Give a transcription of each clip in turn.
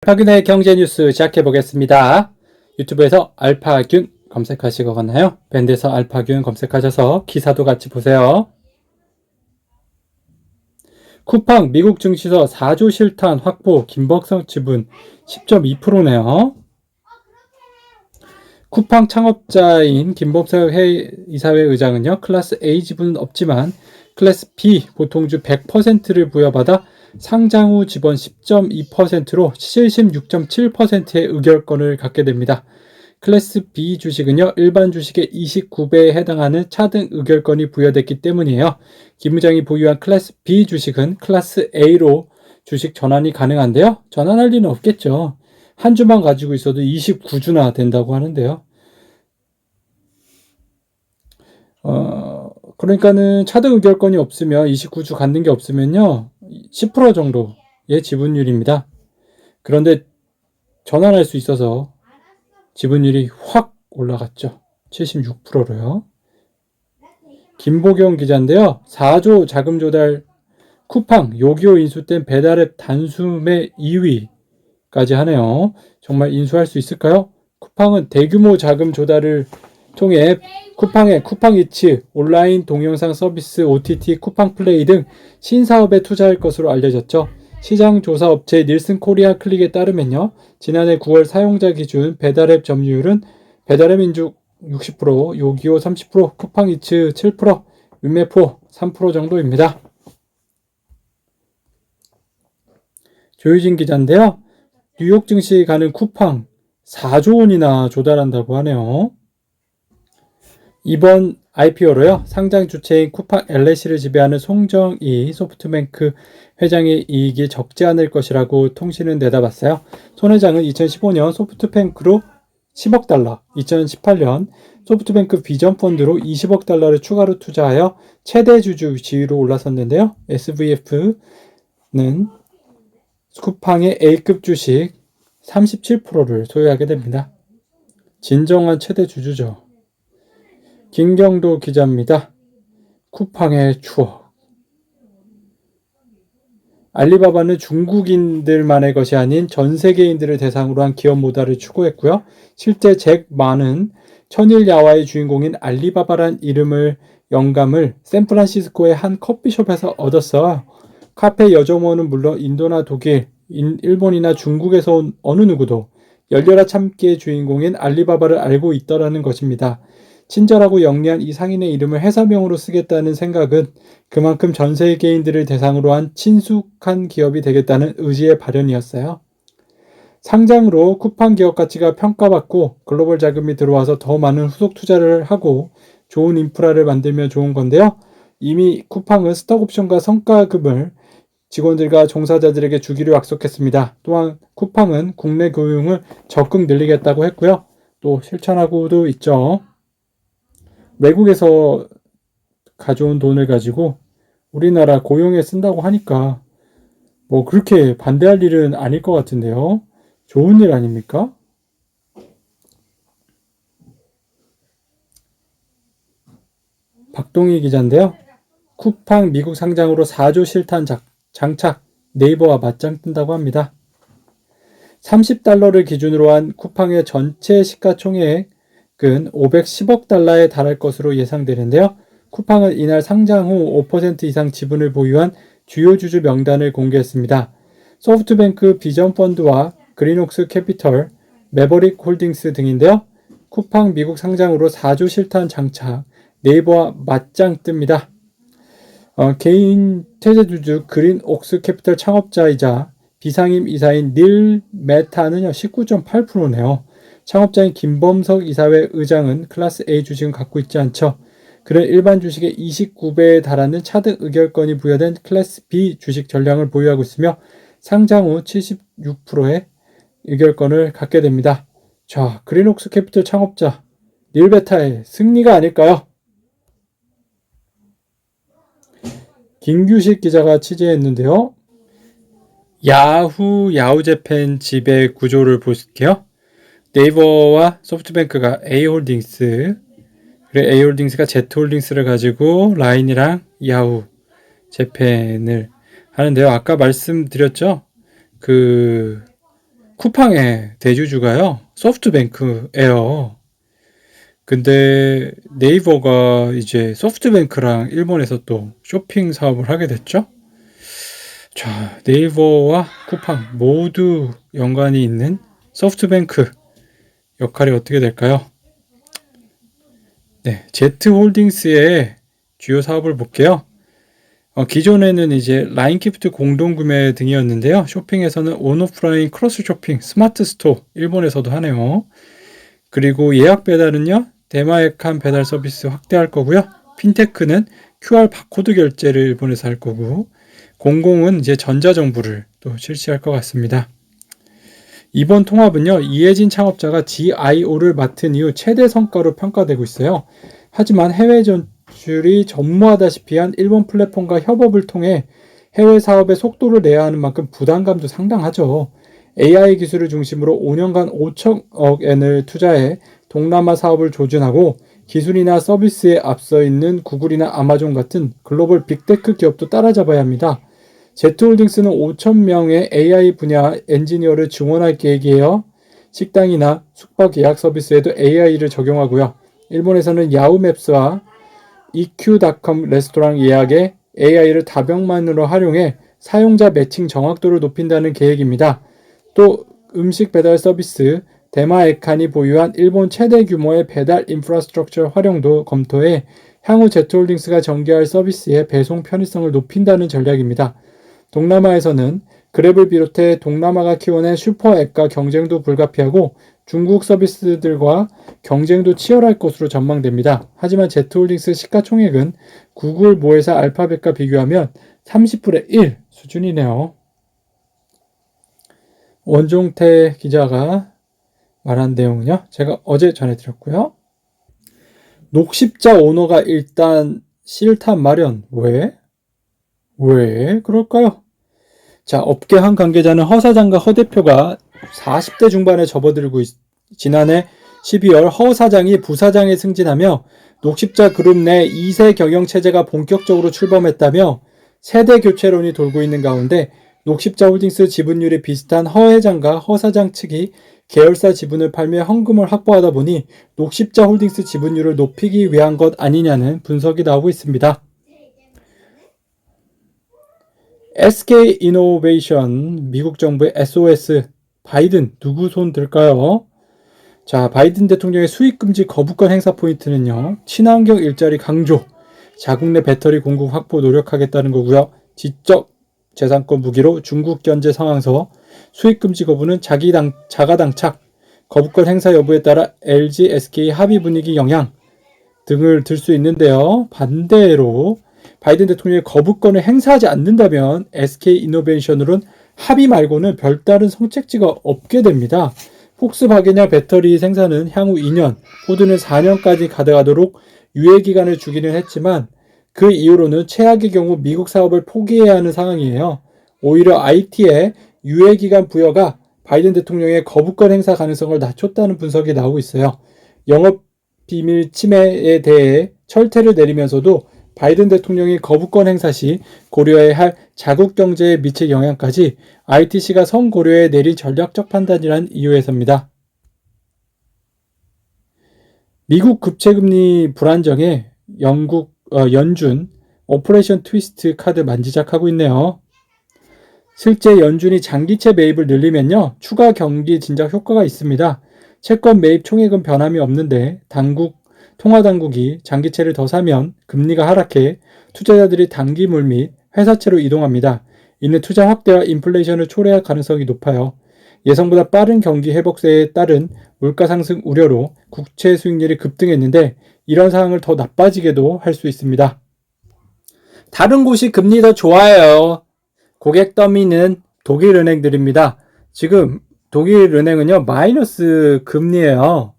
박윤의 경제뉴스 시작해보겠습니다. 유튜브에서 알파균 검색하시거나요. 밴드에서 알파균 검색하셔서 기사도 같이 보세요. 쿠팡 미국 증시에서 4조 실탄 확보 김벅성 지분 10.2%네요. 쿠팡 창업자인 김범석 이사회 의장은요, 클래스 A 지분은 없지만 클래스 B 보통주 100%를 부여받아 상장 후 지분 10.2%로 76.7%의 의결권을 갖게 됩니다. 클래스 B 주식은요, 일반 주식의 29배에 해당하는 차등 의결권이 부여됐기 때문이에요. 김 의장이 보유한 클래스 B 주식은 클래스 A로 주식 전환이 가능한데요. 전환할 리는 없겠죠. 한 주만 가지고 있어도 29주나 된다고 하는데요. 그러니까는 차등 의결권이 없으면 29주 갖는 게 없으면요 10% 정도의 지분율입니다. 그런데 전환할 수 있어서 지분율이 확 올라갔죠. 76%로요. 김보경 기자인데요. 4조 자금 조달 쿠팡 요기요 인수된 배달앱 단숨에 2위까지 하네요. 정말 인수할 수 있을까요? 쿠팡은 대규모 자금 조달을 통해 쿠팡의 쿠팡이츠, 온라인 동영상 서비스 OTT 쿠팡플레이 등 신사업에 투자할 것으로 알려졌죠. 시장조사 업체 닐슨 코리아 클릭에 따르면요. 지난해 9월 사용자 기준 배달앱 점유율은 배달앱 민족 60%, 요기요 30%, 쿠팡이츠 7%, 위메포 3% 정도입니다. 조유진 기자인데요. 뉴욕 증시 가는 쿠팡 4조 원이나 조달한다고 하네요. 이번 IPO로요. 상장 주체인 쿠팡 LLC를 지배하는 송정희 소프트뱅크 회장의 이익이 적지 않을 것이라고 통신은 내다봤어요. 손 회장은 2015년 소프트뱅크로 10억 달러, 2018년 소프트뱅크 비전펀드로 20억 달러를 추가로 투자하여 최대 주주 지위로 올라섰는데요. SVF는 쿠팡의 A급 주식 37%를 소유하게 됩니다. 진정한 최대 주주죠. 김경도 기자입니다. 쿠팡의 추억. 알리바바는 중국인들만의 것이 아닌 전 세계인들을 대상으로 한 기업 모델을 추구했고요. 실제 잭 마는 천일 야화의 주인공인 알리바바란 이름을 영감을 샌프란시스코의 한 커피숍에서 얻었어요. 카페 여점원은 물론 인도나 독일, 일본이나 중국에서 온 어느 누구도 열려라 참기의 주인공인 알리바바를 알고 있더라는 것입니다. 친절하고 영리한 이 상인의 이름을 회사명으로 쓰겠다는 생각은 그만큼 전 세계인들을 대상으로 한 친숙한 기업이 되겠다는 의지의 발현이었어요. 상장으로 쿠팡 기업 가치가 평가받고 글로벌 자금이 들어와서 더 많은 후속 투자를 하고 좋은 인프라를 만들면 좋은 건데요. 이미 쿠팡은 스톡옵션과 성과급을 직원들과 종사자들에게 주기로 약속했습니다. 또한 쿠팡은 국내 고용을 적극 늘리겠다고 했고요. 또 실천하고도 있죠. 외국에서 가져온 돈을 가지고 우리나라 고용에 쓴다고 하니까 뭐 그렇게 반대할 일은 아닐 것 같은데요. 좋은 일 아닙니까? 박동희 기자인데요. 쿠팡 미국 상장으로 4조 실탄 장착 네이버와 맞짱 뜬다고 합니다. 30달러를 기준으로 한 쿠팡의 전체 시가총액 은 510억 달러에 달할 것으로 예상되는데요. 쿠팡은 이날 상장 후 5% 이상 지분을 보유한 주요 주주 명단을 공개했습니다. 소프트뱅크 비전펀드와 그린옥스 캐피털, 매버릭 홀딩스 등인데요. 쿠팡 미국 상장으로 4조 실탄 장착, 네이버와 맞짱 뜹니다. 개인 태제주주 그린옥스 캐피털 창업자이자 비상임 이사인 닐 메타는요 19.8%네요. 창업자인 김범석 이사회 의장은 클래스 A 주식은 갖고 있지 않죠. 그는 일반 주식의 29배에 달하는 차등 의결권이 부여된 클래스 B 주식 전량을 보유하고 있으며 상장 후 76%의 의결권을 갖게 됩니다. 자, 그린옥스 캐피털 창업자 닐 메타의 승리가 아닐까요? 김규식 기자가 취재했는데요. 야후재팬 지배 구조를 볼게요. 네이버와 소프트뱅크가 A홀딩스, 그리고 A홀딩스가 Z홀딩스를 가지고 라인이랑 야후 재팬을 하는데요. 아까 말씀드렸죠? 쿠팡의 대주주가요, 소프트뱅크예요. 근데 네이버가 이제 소프트뱅크랑 일본에서 또 쇼핑 사업을 하게 됐죠. 자, 네이버와 쿠팡 모두 연관이 있는 소프트뱅크 역할이 어떻게 될까요? 네, Z홀딩스의 주요 사업을 볼게요. 기존에는 이제 라인기프트 공동구매 등이었는데요. 쇼핑에서는 온오프라인 크로스 쇼핑, 스마트 스토어, 일본에서도 하네요. 그리고 예약 배달은요, 대마약한 배달 서비스 확대할 거고요. 핀테크는 QR 바코드 결제를 일본에서 할 거고, 공공은 이제 전자정부를 또 실시할 것 같습니다. 이번 통합은요, 이혜진 창업자가 GIO를 맡은 이후 최대 성과로 평가되고 있어요. 하지만 해외 진출이 전무하다시피 한 일본 플랫폼과 협업을 통해 해외 사업에 속도를 내야 하는 만큼 부담감도 상당하죠. AI 기술을 중심으로 5년간 5천억 엔을 투자해 동남아 사업을 조준하고 기술이나 서비스에 앞서 있는 구글이나 아마존 같은 글로벌 빅테크 기업도 따라잡아야 합니다. Z홀딩스는 5,000명의 AI 분야 엔지니어를 증원할 계획이에요. 식당이나 숙박 예약 서비스에도 AI를 적용하고요. 일본에서는 야후맵스와 EQ.com 레스토랑 예약에 AI를 다병만으로 활용해 사용자 매칭 정확도를 높인다는 계획입니다. 또 음식 배달 서비스 대마에칸이 보유한 일본 최대 규모의 배달 인프라스트럭처 활용도 검토해 향후 Z홀딩스가 전개할 서비스의 배송 편의성을 높인다는 전략입니다. 동남아에서는 그랩을 비롯해 동남아가 키워낸 슈퍼앱과 경쟁도 불가피하고 중국 서비스들과 경쟁도 치열할 것으로 전망됩니다. 하지만 Z홀딩스 시가총액은 구글 모회사 알파벳과 비교하면 30분의 1 수준이네요. 원종태 기자가 말한 내용은요, 제가 어제 전해드렸고요. 녹십자 오너가 일단 실탄 마련. 왜 그럴까요? 자, 업계 한 관계자는 허 사장과 허 대표가 40대 중반에 접어들고 지난해 12월 허 사장이 부사장에 승진하며 녹십자 그룹 내 2세 경영체제가 본격적으로 출범했다며 세대 교체론이 돌고 있는 가운데 녹십자 홀딩스 지분율이 비슷한 허 회장과 허 사장 측이 계열사 지분을 팔며 현금을 확보하다 보니 녹십자 홀딩스 지분율을 높이기 위한 것 아니냐는 분석이 나오고 있습니다. SK 이노베이션, 미국 정부의 SOS, 바이든 누구 손 들까요? 자, 바이든 대통령의 수입금지 거부권 행사 포인트는요, 친환경 일자리 강조, 자국 내 배터리 공급 확보 노력하겠다는 거고요. 지적 재산권 무기로 중국 견제 상황서, 수입금지 거부는 자가당착, 거부권 행사 여부에 따라 LG, SK 합의 분위기 영향 등을 들 수 있는데요. 반대로 바이든 대통령이 거부권을 행사하지 않는다면 SK 이노베이션으로는 합의 말고는 별다른 선택지가 없게 됩니다. 폭스바겐이나 배터리 생산은 향후 2년, 포드는 4년까지 가져가도록 유예기간을 주기는 했지만 그 이후로는 최악의 경우 미국 사업을 포기해야 하는 상황이에요. 오히려 IT의 유예기간 부여가 바이든 대통령의 거부권 행사 가능성을 낮췄다는 분석이 나오고 있어요. 영업비밀 침해에 대해 철퇴를 내리면서도 바이든 대통령이 거부권 행사 시 고려해야 할 자국 경제에 미칠 영향까지 ITC가 성고려해 내린 전략적 판단이란 이유에서입니다. 미국 국채금리 불안정에 연준 오퍼레이션 트위스트 카드 만지작하고 있네요. 실제 연준이 장기채 매입을 늘리면요, 추가 경기 진작 효과가 있습니다. 채권 매입 총액은 변함이 없는데 통화당국이 장기채를 더 사면 금리가 하락해 투자자들이 단기물 및 회사채로 이동합니다. 이는 투자 확대와 인플레이션을 초래할 가능성이 높아요. 예상보다 빠른 경기 회복세에 따른 물가 상승 우려로 국채 수익률이 급등했는데 이런 상황을 더 나빠지게도 할 수 있습니다. 다른 곳이 금리 더 좋아요. 고객 더미는 독일 은행들입니다. 지금 독일 은행은요, 마이너스 금리예요.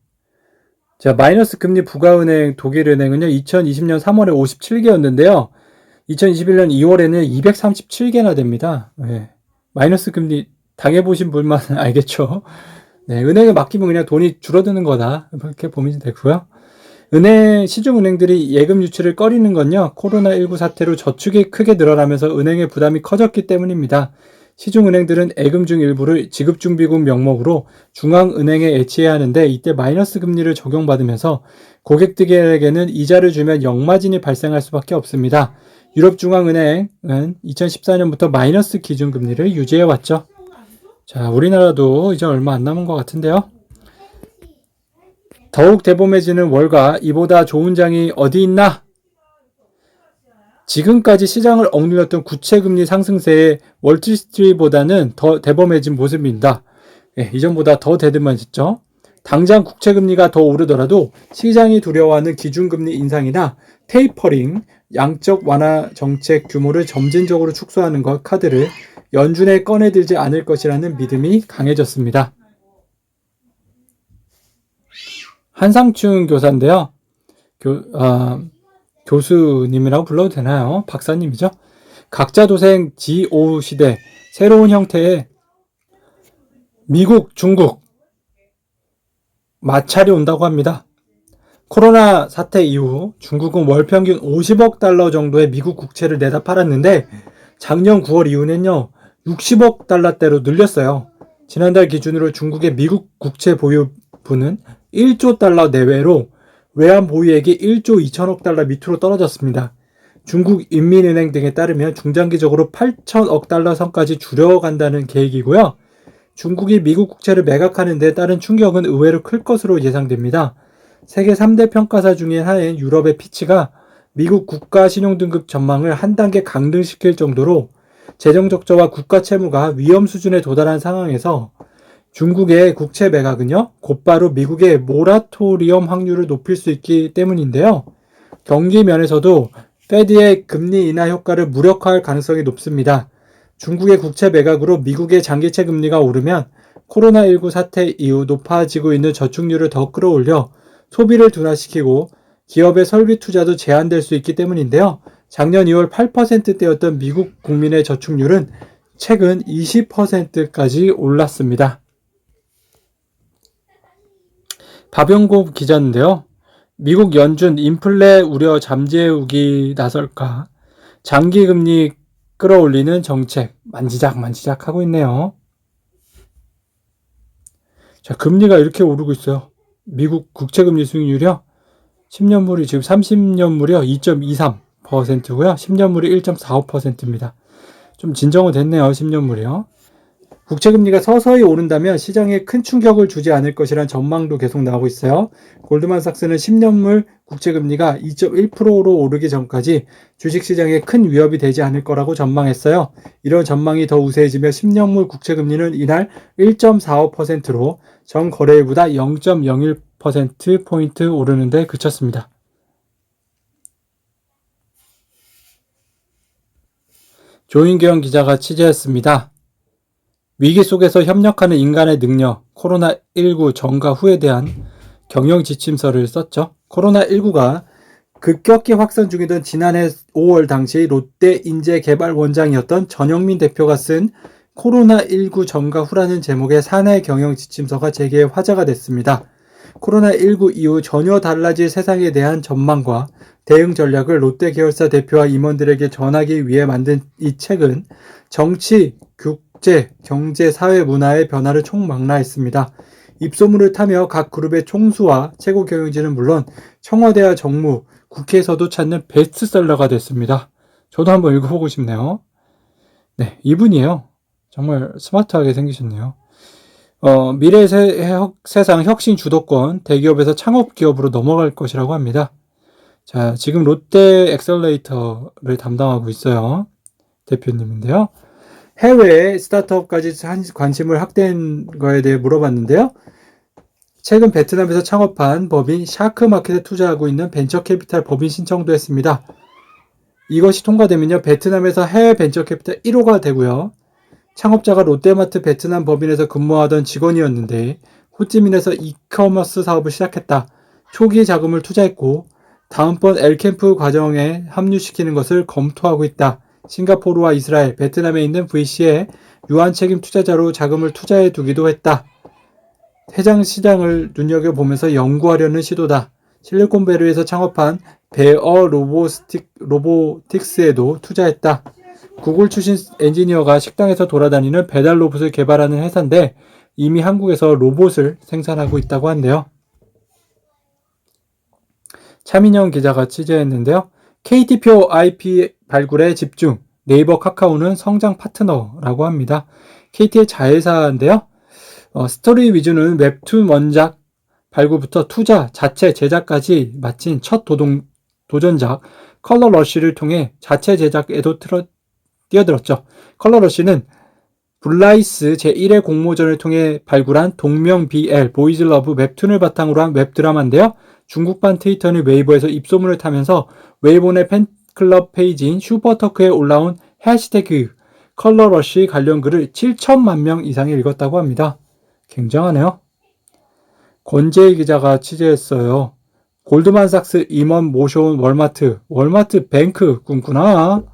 자, 마이너스 금리 부가은행 독일은행은요, 2020년 3월에 57개였는데요. 2021년 2월에는 237개나 됩니다. 네. 마이너스 금리 당해보신 분만 알겠죠? 네, 은행에 맡기면 그냥 돈이 줄어드는 거다. 그렇게 보면 되고요. 시중은행들이 예금 유출을 꺼리는 건요, 코로나19 사태로 저축이 크게 늘어나면서 은행의 부담이 커졌기 때문입니다. 시중은행들은 예금 중 일부를 지급준비국 명목으로 중앙은행에 애치해야 하는데 이때 마이너스 금리를 적용받으면서 고객들에게는 이자를 주면 역마진이 발생할 수밖에 없습니다. 유럽중앙은행은 2014년부터 마이너스 기준금리를 유지해왔죠. 자, 우리나라도 이제 얼마 안 남은 것 같은데요. 더욱 대범해지는 월가, 이보다 좋은 장이 어디 있나? 지금까지 시장을 억눌렸던 구체금리 상승세의 월트리트보다는 더 대범해진 모습입니다. 이전보다 더 대드만했죠. 당장 국채금리가 더 오르더라도 시장이 두려워하는 기준금리 인상이나 테이퍼링, 양적 완화 정책 규모를 점진적으로 축소하는 것 카드를 연준에 꺼내들지 않을 것이라는 믿음이 강해졌습니다. 한상춘 교사인데요. 교수님이라고 불러도 되나요? 박사님이죠. 각자도생 G5 시대, 새로운 형태의 미국, 중국 마찰이 온다고 합니다. 코로나 사태 이후 중국은 월 평균 50억 달러 정도의 미국 국채를 내다 팔았는데 작년 9월 이후는요 60억 달러대로 늘렸어요. 지난달 기준으로 중국의 미국 국채 보유분은 1조 달러 내외로 외환 보유액이 1조 2천억 달러 밑으로 떨어졌습니다. 중국 인민은행 등에 따르면 중장기적으로 8천억 달러 선까지 줄여간다는 계획이고요. 중국이 미국 국채를 매각하는 데 따른 충격은 의외로 클 것으로 예상됩니다. 세계 3대 평가사 중에 하나인 유럽의 피치가 미국 국가 신용등급 전망을 한 단계 강등시킬 정도로 재정 적자와 국가 채무가 위험 수준에 도달한 상황에서 중국의 국채 매각은요, 곧바로 미국의 모라토리엄 확률을 높일 수 있기 때문인데요. 경기 면에서도 페드의 금리 인하 효과를 무력화할 가능성이 높습니다. 중국의 국채 매각으로 미국의 장기채 금리가 오르면 코로나19 사태 이후 높아지고 있는 저축률을 더 끌어올려 소비를 둔화시키고 기업의 설비 투자도 제한될 수 있기 때문인데요. 작년 2월 8%대였던 미국 국민의 저축률은 최근 20%까지 올랐습니다. 박영국 기자인데요. 미국 연준 인플레 우려 잠재우기 나설까? 장기금리 끌어올리는 정책 만지작 하고 있네요. 자, 금리가 이렇게 오르고 있어요. 미국 국채금리 수익률이요. 10년물이 지금 30년물이요. 2.23%고요. 10년물이 1.45%입니다. 좀 진정은 됐네요. 10년물이요. 국채금리가 서서히 오른다면 시장에 큰 충격을 주지 않을 것이란 전망도 계속 나오고 있어요. 골드만삭스는 10년물 국채금리가 2.1%로 오르기 전까지 주식시장에 큰 위협이 되지 않을 거라고 전망했어요. 이런 전망이 더 우세해지며 10년물 국채금리는 이날 1.45%로 전 거래일보다 0.01%포인트 오르는 데 그쳤습니다. 조인경 기자가 취재했습니다. 위기 속에서 협력하는 인간의 능력, 코로나19 전과 후에 대한 경영 지침서를 썼죠. 코로나19가 급격히 확산 중이던 지난해 5월 당시 롯데인재개발원장이었던 전영민 대표가 쓴 코로나19 전과 후라는 제목의 사내 경영 지침서가 재계의 화제가 됐습니다. 코로나19 이후 전혀 달라질 세상에 대한 전망과 대응 전략을 롯데 계열사 대표와 임원들에게 전하기 위해 만든 이 책은 정치, 국제, 경제, 사회, 문화의 변화를 총망라했습니다. 입소문을 타며 각 그룹의 총수와 최고 경영진은 물론 청와대와 정무, 국회에서도 찾는 베스트셀러가 됐습니다. 저도 한번 읽어보고 싶네요. 네, 이분이에요. 정말 스마트하게 생기셨네요. 미래 세상 혁신 주도권 대기업에서 창업 기업으로 넘어갈 것이라고 합니다. 자, 지금 롯데 엑셀레이터를 담당하고 있어요. 대표님인데요. 해외 스타트업까지 관심을 확대한 거에 대해 물어봤는데요. 최근 베트남에서 창업한 법인 샤크마켓에 투자하고 있는 벤처캐피탈 법인 신청도 했습니다. 이것이 통과되면요, 베트남에서 해외 벤처캐피탈 1호가 되고요. 창업자가 롯데마트 베트남 법인에서 근무하던 직원이었는데 호찌민에서 이커머스 사업을 시작했다. 초기 자금을 투자했고 다음번 엘캠프 과정에 합류시키는 것을 검토하고 있다. 싱가포르와 이스라엘, 베트남에 있는 VC에 유한 책임 투자자로 자금을 투자해 두기도 했다. 해당 시장을 눈여겨보면서 연구하려는 시도다. 실리콘밸리에서 창업한 베어 로보틱스에도 투자했다. 구글 출신 엔지니어가 식당에서 돌아다니는 배달 로봇을 개발하는 회사인데 이미 한국에서 로봇을 생산하고 있다고 한대요. 차민영 기자가 취재했는데요. KT표 IP 발굴에 집중, 네이버 카카오는 성장 파트너라고 합니다. KT의 자회사인데요. 스토리 위주는 웹툰 원작 발굴부터 투자, 자체 제작까지 마친 첫 도전작 컬러 러쉬를 통해 자체 제작에도 뛰어들었죠. 컬러 러쉬는 블라이스 제1회 공모전을 통해 발굴한 동명 BL 보이즈 러브 웹툰을 바탕으로 한 웹드라마인데요. 중국판 트위터는 웨이보에서 입소문을 타면서 웨이보의 팬클럽 페이지인 슈퍼터크에 올라온 해시태그 컬러러쉬 관련 글을 7천만 명 이상이 읽었다고 합니다. 굉장하네요. 권재희 기자가 취재했어요. 골드만삭스 임원 모셔온 월마트 뱅크 꿈꾸나?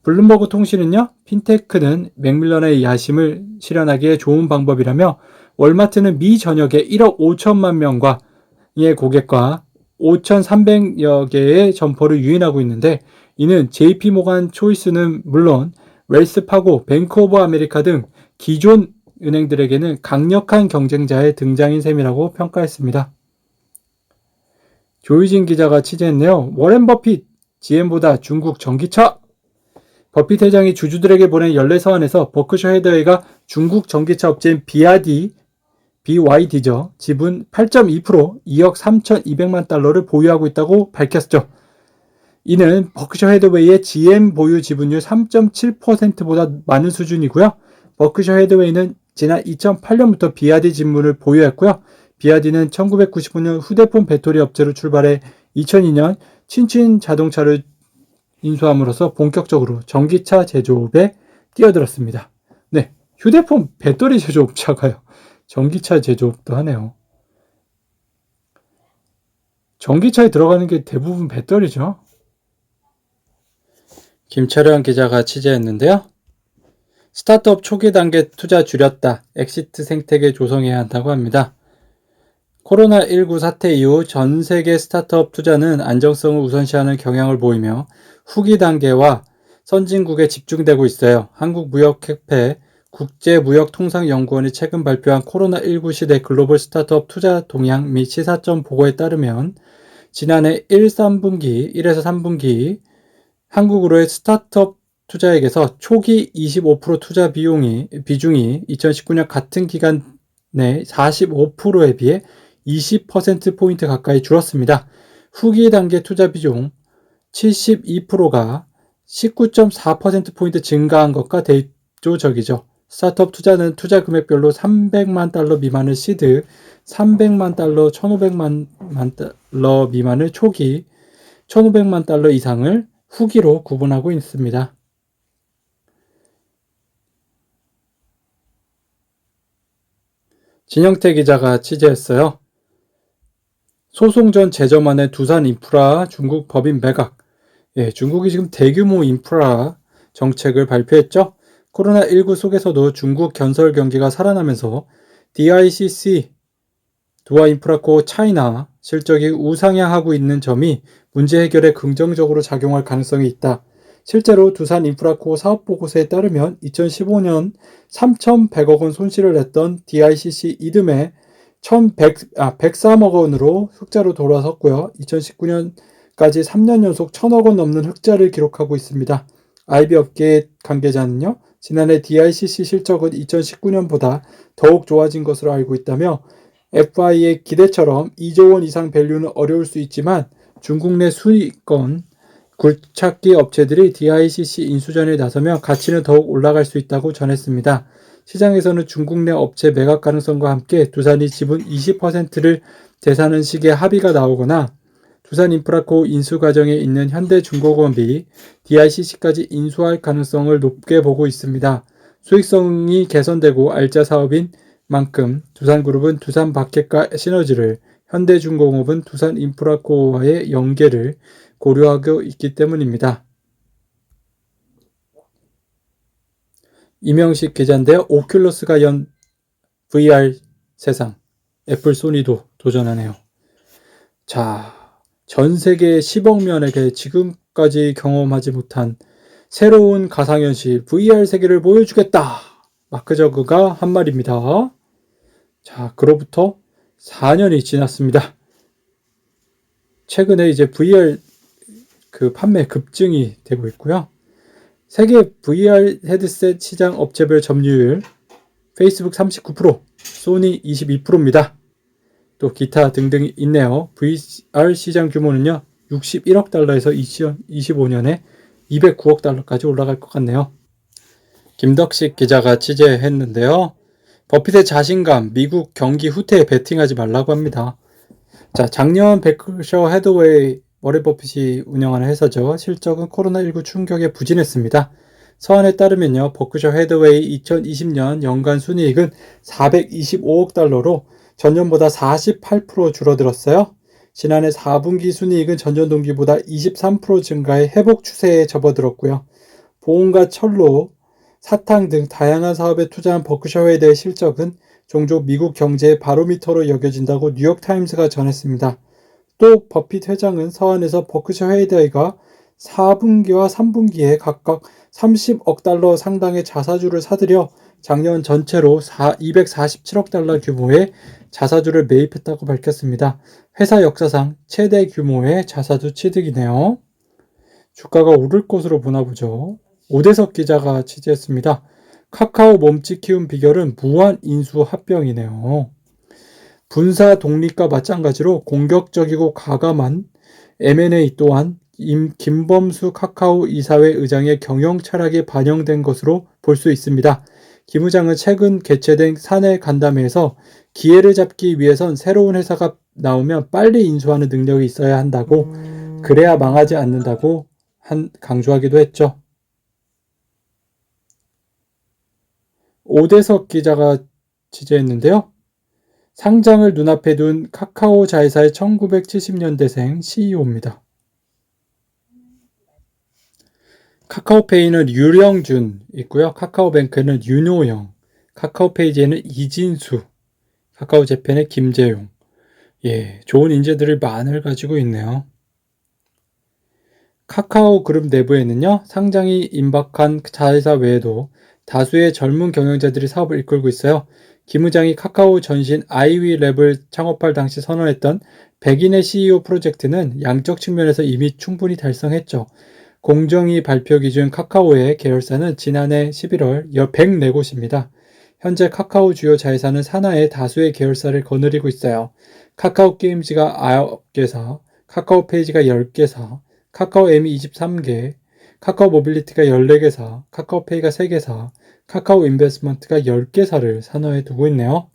블룸버그 통신은요, 핀테크는 맥밀런의 야심을 실현하기에 좋은 방법이라며 월마트는 미 전역에 1억 5천만 명의 고객과 5,300여 개의 점포를 유인하고 있는데 이는 JP모간 초이스는 물론 웰스파고, 뱅크 오브 아메리카 등 기존 은행들에게는 강력한 경쟁자의 등장인 셈이라고 평가했습니다. 조유진 기자가 취재했네요. 워렌 버핏, GM보다 중국 전기차. 버핏 회장이 주주들에게 보낸 연례 서한에서 버크셔 해더웨이가 중국 전기차 업체인 BYD죠. 지분 8.2% 2억 3,200만 달러를 보유하고 있다고 밝혔죠. 이는 버크셔 해더웨이의 GM 보유 지분율 3.7%보다 많은 수준이고요. 버크셔 해더웨이는 지난 2008년부터 BYD 지분을 보유했고요. BYD는 1995년 휴대폰 배터리 업체로 출발해 2002년 친친 자동차를 인수함으로써 본격적으로 전기차 제조업에 뛰어들었습니다. 네, 휴대폰 배터리 제조업자가요. 전기차 제조업도 하네요. 전기차에 들어가는 게 대부분 배터리죠. 김철현 기자가 취재했는데요. 스타트업 초기 단계 투자 줄였다. 엑시트 생태계 조성해야 한다고 합니다. 코로나19 사태 이후 전 세계 스타트업 투자는 안정성을 우선시하는 경향을 보이며 후기 단계와 선진국에 집중되고 있어요. 한국무역협회 국제무역통상연구원이 최근 발표한 코로나19 시대 글로벌 스타트업 투자 동향 및 시사점 보고에 따르면 지난해 1에서 3분기 한국으로의 스타트업 투자액에서 초기 25% 투자 비중이 2019년 같은 기간 내 45%에 비해 20%포인트 가까이 줄었습니다. 후기 단계 투자 비중 72%가 19.4%포인트 증가한 것과 대조적이죠. 스타트업 투자는 투자 금액별로 300만 달러 미만을 시드, 300만 달러, 1,500만 달러 미만을 초기, 1,500만 달러 이상을 후기로 구분하고 있습니다. 진영태 기자가 취재했어요. 소송 전 제점안의 두산인프라 중국 법인 매각. 중국이 지금 대규모 인프라 정책을 발표했죠. 코로나19 속에서도 중국 건설 경기가 살아나면서 DICC, 두아인프라코 차이나 실적이 우상향하고 있는 점이 문제 해결에 긍정적으로 작용할 가능성이 있다. 실제로 두산인프라코 사업보고서에 따르면 2015년 3,100억 원 손실을 냈던 DICC 이듬해 103억 원으로 흑자로 돌아섰고요. 2019년까지 3년 연속 1,000억 원 넘는 흑자를 기록하고 있습니다. IB 업계 관계자는요. 지난해 DICC 실적은 2019년보다 더욱 좋아진 것으로 알고 있다며 FI의 기대처럼 2조 원 이상 밸류는 어려울 수 있지만 중국 내 수익권 굴착기 업체들이 DICC 인수전에 나서며 가치는 더욱 올라갈 수 있다고 전했습니다. 시장에서는 중국 내 업체 매각 가능성과 함께 두산이 지분 20%를 제사하는 식의 합의가 나오거나 두산인프라코 인수 과정에 있는 현대중공업이 DICC까지 인수할 가능성을 높게 보고 있습니다. 수익성이 개선되고 알짜 사업인 만큼 두산그룹은 두산바켓과 시너지를, 현대중공업은 두산인프라코와의 연계를 고려하고 있기 때문입니다. 이명식 기자인데요. 오큘러스가 연 VR 세상, 애플 소니도 도전하네요. 자, 전 세계 10억 명에게 지금까지 경험하지 못한 새로운 가상현실 VR 세계를 보여주겠다. 마크 저그가 한 말입니다. 자, 그로부터 4년이 지났습니다. 최근에 이제 VR 판매 급증이 되고 있고요. 세계 VR 헤드셋 시장 업체별 점유율 페이스북 39%, 소니 22%입니다. 또 기타 등등 있네요. VR 시장 규모는요, 61억 달러에서 2025년에 209억 달러까지 올라갈 것 같네요. 김덕식 기자가 취재했는데요. 버핏의 자신감, 미국 경기 후퇴에 베팅하지 말라고 합니다. 자, 작년 베크셔 해더웨이 워렌 버핏이 운영하는 회사죠. 실적은 코로나19 충격에 부진했습니다. 서한에 따르면요, 버크셔 해더웨이 2020년 연간 순이익은 425억 달러로 전년보다 48% 줄어들었어요. 지난해 4분기 순이익은 전년 동기보다 23% 증가해 회복 추세에 접어들었고요. 보온과 철로, 사탕 등 다양한 사업에 투자한 버크셔 해더의 실적은 종종 미국 경제의 바로미터로 여겨진다고 뉴욕타임스가 전했습니다. 또 버핏 회장은 서한에서 버크셔 해더가 4분기와 3분기에 각각 30억 달러 상당의 자사주를 사들여 작년 전체로 247억 달러 규모의 자사주를 매입했다고 밝혔습니다. 회사 역사상 최대 규모의 자사주 취득이네요. 주가가 오를 것으로 보나 보죠. 오대석 기자가 취재했습니다. 카카오 몸집 키운 비결은 무한 인수 합병이네요. 분사 독립과 마찬가지로 공격적이고 과감한 M&A 또한 김범수 카카오 이사회 의장의 경영 철학이 반영된 것으로 볼 수 있습니다. 김 의장은 최근 개최된 사내 간담회에서 기회를 잡기 위해선 새로운 회사가 나오면 빨리 인수하는 능력이 있어야 한다고, 그래야 망하지 않는다고 강조하기도 했죠. 오대석 기자가 취재했는데요. 상장을 눈앞에 둔 카카오 자회사의 1970년대생 CEO입니다. 카카오페이는 유령준 있고요. 카카오뱅크는 윤호영, 카카오페이지에는 이진수, 카카오재팬의 김재용. 예, 좋은 인재들을 많이 가지고 있네요. 카카오 그룹 내부에는요, 상장이 임박한 자회사 외에도 다수의 젊은 경영자들이 사업을 이끌고 있어요. 김 의장이 카카오 전신 아이위랩을 창업할 당시 선언했던 100인의 CEO 프로젝트는 양적 측면에서 이미 충분히 달성했죠. 공정위 발표 기준 카카오의 계열사는 지난해 11월 104곳입니다. 현재 카카오 주요 자회사는 산하의 다수의 계열사를 거느리고 있어요. 카카오 게임즈가 9개사, 카카오 페이지가 10개사, 카카오 M이 23개, 카카오 모빌리티가 14개사, 카카오페이가 3개사, 카카오 인베스트먼트가 10개사를 산하에 두고 있네요.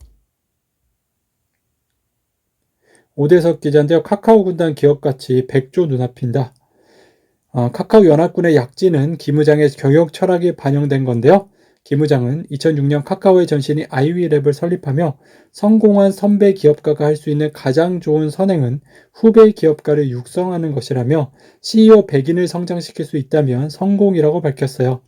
오대석 기자인데요. 카카오 군단 기업가치 100조 눈앞입니다. 카카오 연합군의 약진은 김 의장의 경영 철학이 반영된 건데요. 김 의장은 2006년 카카오의 전신이 아이위랩을 설립하며 성공한 선배 기업가가 할 수 있는 가장 좋은 선행은 후배 기업가를 육성하는 것이라며 CEO 100인을 성장시킬 수 있다면 성공이라고 밝혔어요.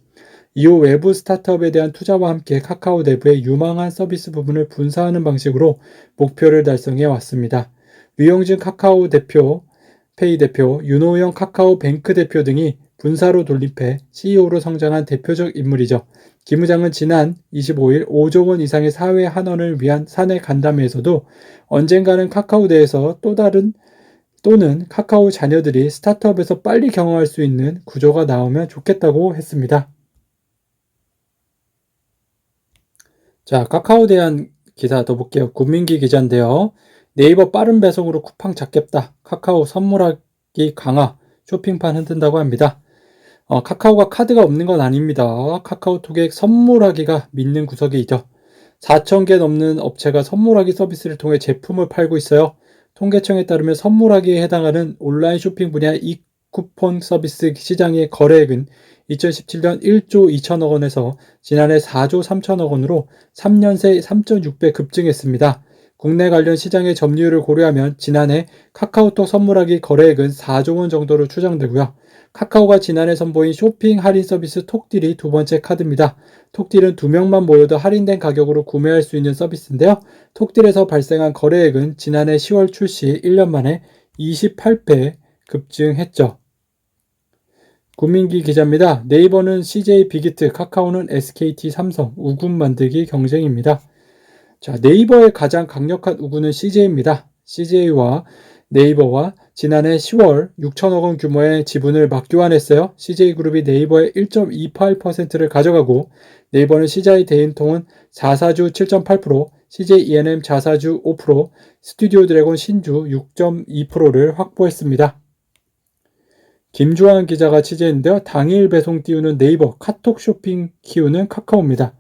이후 외부 스타트업에 대한 투자와 함께 카카오 내부의 유망한 서비스 부분을 분사하는 방식으로 목표를 달성해 왔습니다. 류영진 카카오 대표, 페이 대표, 윤호영 카카오뱅크 대표 등이 분사로 돌입해 CEO로 성장한 대표적 인물이죠. 김 의장은 지난 25일 5조 원 이상의 사회 환원을 위한 사내 간담회에서도 언젠가는 카카오 내에서 또는 카카오 자녀들이 스타트업에서 빨리 경험할 수 있는 구조가 나오면 좋겠다고 했습니다. 자, 카카오에 대한 기사 더 볼게요. 국민기 기자인데요. 네이버 빠른 배송으로 쿠팡 잡겠다. 카카오 선물하기 강화. 쇼핑판 흔든다고 합니다. 카카오가 카드가 없는 건 아닙니다. 카카오톡에 선물하기가 믿는 구석이죠. 4,000개 넘는 업체가 선물하기 서비스를 통해 제품을 팔고 있어요. 통계청에 따르면 선물하기에 해당하는 온라인 쇼핑 분야 쿠폰 서비스 시장의 거래액은 2017년 1조 2천억 원에서 지난해 4조 3천억 원으로 3년 새 3.6배 급증했습니다. 국내 관련 시장의 점유율을 고려하면 지난해 카카오톡 선물하기 거래액은 4조 원 정도로 추정되고요. 카카오가 지난해 선보인 쇼핑 할인 서비스 톡딜이 두 번째 카드입니다. 톡딜은 2명만 모여도 할인된 가격으로 구매할 수 있는 서비스인데요. 톡딜에서 발생한 거래액은 지난해 10월 출시 1년 만에 28배 급증했죠. 구민기 기자입니다. 네이버는 CJ 빅히트, 카카오는 SKT 삼성, 우군 만들기 경쟁입니다. 자, 네이버의 가장 강력한 우군은 CJ입니다. CJ와 네이버와 지난해 10월 6천억 원 규모의 지분을 맞교환했어요. CJ그룹이 네이버의 1.28%를 가져가고 네이버는 CJ 대인통은 자사주 7.8%, CJ E&M 자사주 5%, 스튜디오 드래곤 신주 6.2%를 확보했습니다. 김주환 기자가 취재했는데요. 당일 배송 띄우는 네이버, 카톡 쇼핑 키우는 카카오입니다.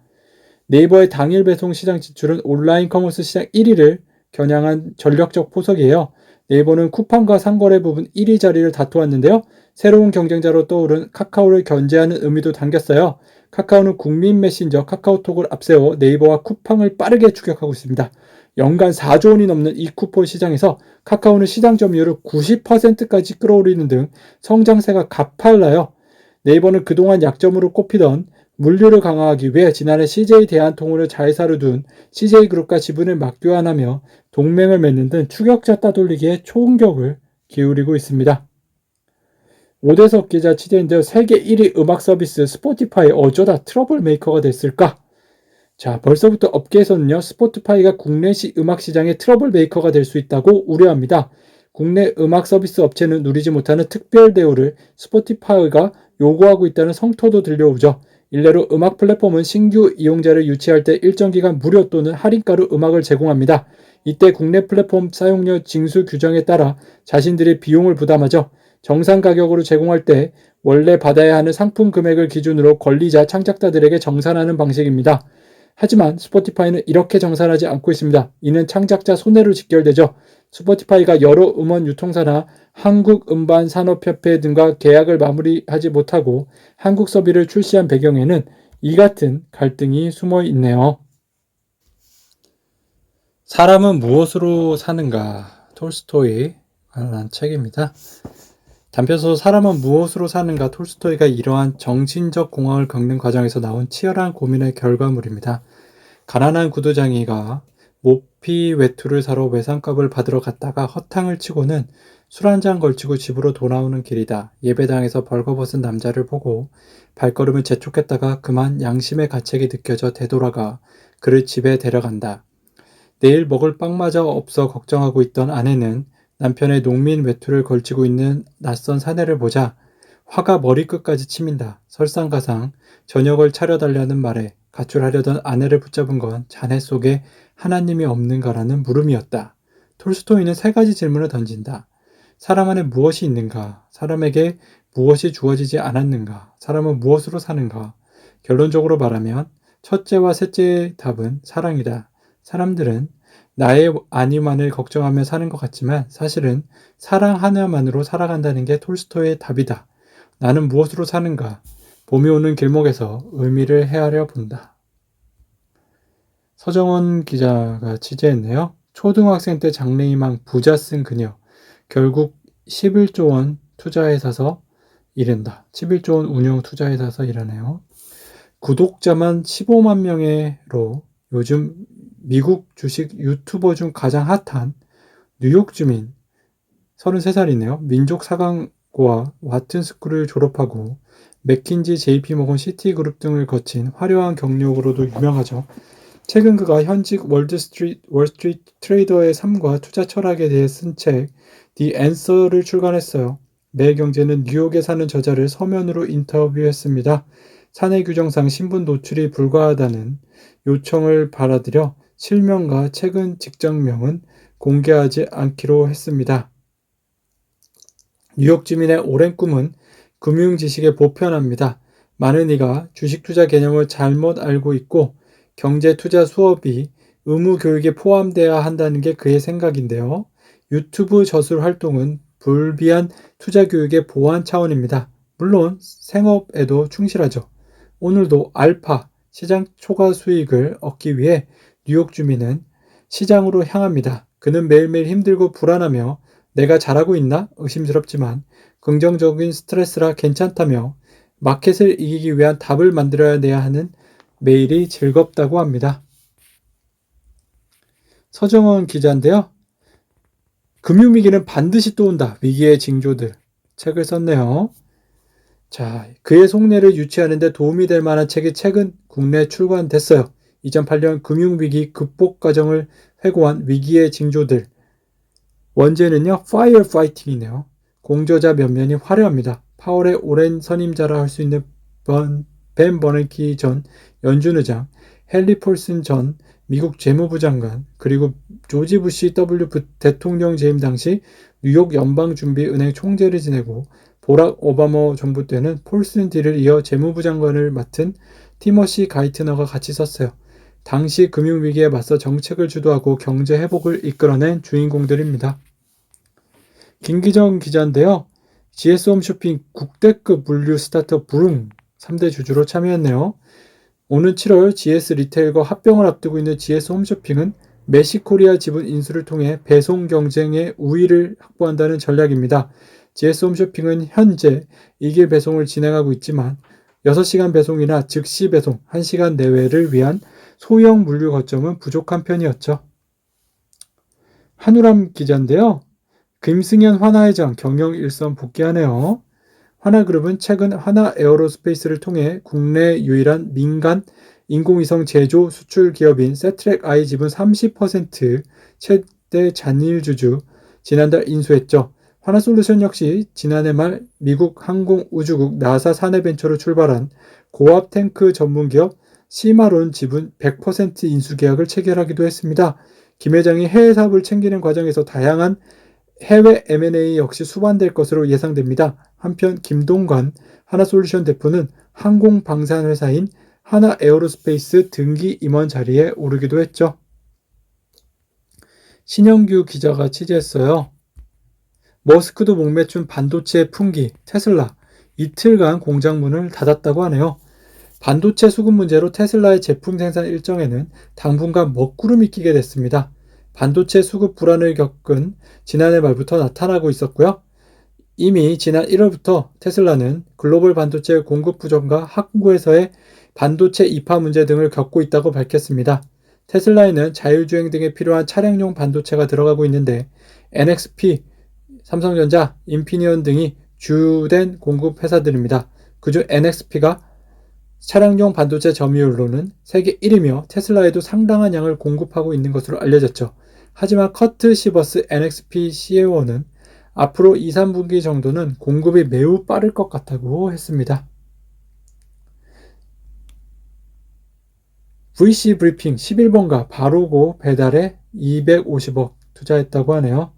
네이버의 당일 배송 시장 진출은 온라인 커머스 시장 1위를 겨냥한 전략적 포석이에요. 네이버는 쿠팡과 상거래 부분 1위 자리를 다투었는데요. 새로운 경쟁자로 떠오른 카카오를 견제하는 의미도 담겼어요. 카카오는 국민 메신저 카카오톡을 앞세워 네이버와 쿠팡을 빠르게 추격하고 있습니다. 연간 4조 원이 넘는 이 쿠폰 시장에서 카카오는 시장 점유율을 90%까지 끌어올리는 등 성장세가 가팔라요. 네이버는 그동안 약점으로 꼽히던 물류를 강화하기 위해 지난해 CJ 대한통운을 자회사로 둔 CJ그룹과 지분을 맞교환하며 동맹을 맺는 등 추격자 따돌리기에 총격을 기울이고 있습니다. 오대석 기자 취재인데요. 세계 1위 음악 서비스 스포티파이 어쩌다 트러블 메이커가 됐을까? 자, 벌써부터 업계에서는요, 스포티파이가 국내시 음악 시장의 트러블 메이커가 될 수 있다고 우려합니다. 국내 음악 서비스 업체는 누리지 못하는 특별 대우를 스포티파이가 요구하고 있다는 성토도 들려오죠. 일례로 음악 플랫폼은 신규 이용자를 유치할 때 일정 기간 무료 또는 할인가로 음악을 제공합니다. 이때 국내 플랫폼 사용료 징수 규정에 따라 자신들이 비용을 부담하죠. 정상 가격으로 제공할 때 원래 받아야 하는 상품 금액을 기준으로 권리자 창작자들에게 정산하는 방식입니다. 하지만 스포티파이는 이렇게 정산하지 않고 있습니다. 이는 창작자 손해로 직결되죠. 스포티파이가 여러 음원 유통사나 한국음반산업협회 등과 계약을 마무리하지 못하고 한국 서비를 출시한 배경에는 이 같은 갈등이 숨어 있네요. 사람은 무엇으로 사는가? 톨스토이에 관한 책입니다. 단편소설 사람은 무엇으로 사는가? 톨스토이가 이러한 정신적 공황을 겪는 과정에서 나온 치열한 고민의 결과물입니다. 가난한 구두장이가 모피 외투를 사러 외상값을 받으러 갔다가 허탕을 치고는 술 한잔 걸치고 집으로 돌아오는 길이다. 예배당에서 벌거벗은 남자를 보고 발걸음을 재촉했다가 그만 양심의 가책이 느껴져 되돌아가 그를 집에 데려간다. 내일 먹을 빵마저 없어 걱정하고 있던 아내는 남편의 농민 외투를 걸치고 있는 낯선 사내를 보자 화가 머리끝까지 치민다. 설상가상 저녁을 차려달라는 말에 가출하려던 아내를 붙잡은 건 자네 속에 하나님이 없는가라는 물음이었다. 톨스토이는 세 가지 질문을 던진다. 사람 안에 무엇이 있는가? 사람에게 무엇이 주어지지 않았는가? 사람은 무엇으로 사는가? 결론적으로 말하면 첫째와 셋째의 답은 사랑이다. 사람들은 나의 안위만을 걱정하며 사는 것 같지만 사실은 사랑 하나만으로 살아간다는 게 톨스토이의 답이다. 나는 무엇으로 사는가? 봄이 오는 길목에서 의미를 헤아려 본다. 서정원 기자가 취재했네요. 초등학생 때 장래희망 부자 쓴 그녀. 결국 11조 원 투자회사서 일한다. 11조 원 운영 투자회사서 일하네요. 구독자만 15만 명으로 요즘 미국 주식 유튜버 중 가장 핫한 뉴욕 주민 33살이네요. 민족 사관고와 와튼 스쿨을 졸업하고 맥킨지, JP모건, 시티그룹 등을 거친 화려한 경력으로도 유명하죠. 최근 그가 현직 월스트리트 트레이더의 삶과 투자 철학에 대해 쓴 책 The Answer를 출간했어요. 매일경제는 뉴욕에 사는 저자를 서면으로 인터뷰했습니다. 사내 규정상 신분 노출이 불가하다는 요청을 받아들여 실명과 최근 직장명은 공개하지 않기로 했습니다. 뉴욕 주민의 오랜 꿈은 금융 지식의 보편화입니다. 많은 이가 주식 투자 개념을 잘못 알고 있고 경제 투자 수업이 의무 교육에 포함되어야 한다는 게 그의 생각인데요. 유튜브 저술 활동은 불비한 투자 교육의 보완 차원입니다. 물론 생업에도 충실하죠. 오늘도 알파, 시장 초과 수익을 얻기 위해 뉴욕 주민은 시장으로 향합니다. 그는 매일매일 힘들고 불안하며 내가 잘하고 있나? 의심스럽지만 긍정적인 스트레스라 괜찮다며 마켓을 이기기 위한 답을 만들어내야 하는 매일이 즐겁다고 합니다. 서정원 기자인데요. 금융위기는 반드시 또 온다. 위기의 징조들. 책을 썼네요. 자, 그의 속내를 유치하는 데 도움이 될 만한 책이 최근 국내에 출간됐어요. 2008년 금융위기 극복 과정을 회고한 위기의 징조들. 원제는요, 파이어파이팅이네요. 공저자 면면이 화려합니다. 파월의 오랜 선임자라 할 수 있는 벤 버냉키 전 연준 의장, 헨리 폴슨 전 미국 재무부 장관, 그리고 조지 부시 W 대통령 재임 당시 뉴욕 연방준비은행 총재를 지내고 보락 오바마 정부 때는 폴슨 뒤를 이어 재무부 장관을 맡은 티머시 가이트너가 같이 썼어요. 당시 금융위기에 맞서 정책을 주도하고 경제 회복을 이끌어낸 주인공들입니다. 김기정 기자인데요. GS홈쇼핑 국대급 물류 스타트업 부릉 3대 주주로 참여했네요. 오는 7월 GS 리테일과 합병을 앞두고 있는 GS홈쇼핑은 메시코리아 지분 인수를 통해 배송 경쟁의 우위를 확보한다는 전략입니다. GS홈쇼핑은 현재 2길 배송을 진행하고 있지만 6시간 배송이나 즉시 배송 1시간 내외를 위한 소형 물류 거점은 부족한 편이었죠. 한우람 기자인데요. 김승현 화나회장 경영 일선 복귀하네요. 화나그룹은 최근 화나에어로스페이스를 통해 국내 유일한 민간 인공위성 제조 수출 기업인 세트랙I 지분 30% 최대 잔일주주 지난달 인수했죠. 화나솔루션 역시 지난해 말 미국 항공우주국 나사 사내벤처로 출발한 고압 탱크 전문기업 시마론 지분 100% 인수 계약을 체결하기도 했습니다. 김 회장이 해외 사업을 챙기는 과정에서 다양한 해외 M&A 역시 수반될 것으로 예상됩니다. 한편 김동관 하나솔루션 대표는 항공방산회사인 하나에어로스페이스 등기 임원 자리에 오르기도 했죠. 신영규 기자가 취재했어요. 머스크도 목매춘 반도체 풍기 테슬라 이틀간 공장 문을 닫았다고 하네요. 반도체 수급 문제로 테슬라의 제품 생산 일정에는 당분간 먹구름이 끼게 됐습니다. 반도체 수급 불안을 겪은 지난해 말부터 나타나고 있었고요. 이미 지난 1월부터 테슬라는 글로벌 반도체 공급 부족과 항구에서의 반도체 이파 문제 등을 겪고 있다고 밝혔습니다. 테슬라에는 자율주행 등에 필요한 차량용 반도체가 들어가고 있는데 NXP, 삼성전자, 인피니언 등이 주된 공급 회사들입니다. 그중 NXP가 차량용 반도체 점유율로는 세계 1위며 테슬라에도 상당한 양을 공급하고 있는 것으로 알려졌죠. 하지만 커트 시버스 NXP CEO는 앞으로 2, 3분기 정도는 공급이 매우 빠를 것 같다고 했습니다. VC 브리핑 11번가 바로고 배달에 250억 투자했다고 하네요.